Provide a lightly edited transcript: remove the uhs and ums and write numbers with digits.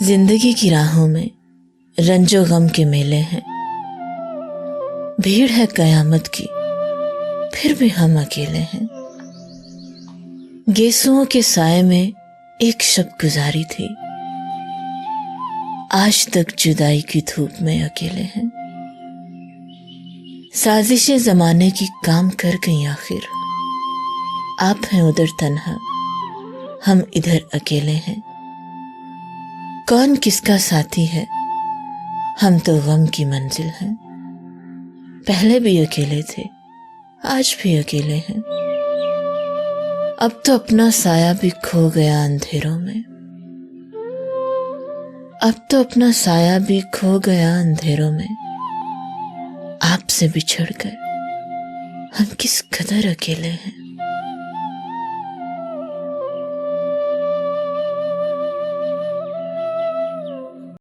जिंदगी की राहों में रंजो गम के मेले हैं। भीड़ है कयामत की, फिर भी हम अकेले हैं। गेसुओं के साए में एक शब गुजारी थी, आज तक जुदाई की धूप में अकेले हैं। साजिशें जमाने की काम कर गई आखिर, आप हैं उधर तन्हा, हम इधर अकेले हैं। कौन किसका साथी है, हम तो गम की मंजिल हैं। पहले भी अकेले थे, आज भी अकेले हैं। अब तो अपना साया भी खो गया अंधेरों में, अब तो अपना साया भी खो गया अंधेरों में। आपसे बिछड़कर हम किस कदर अकेले हैं।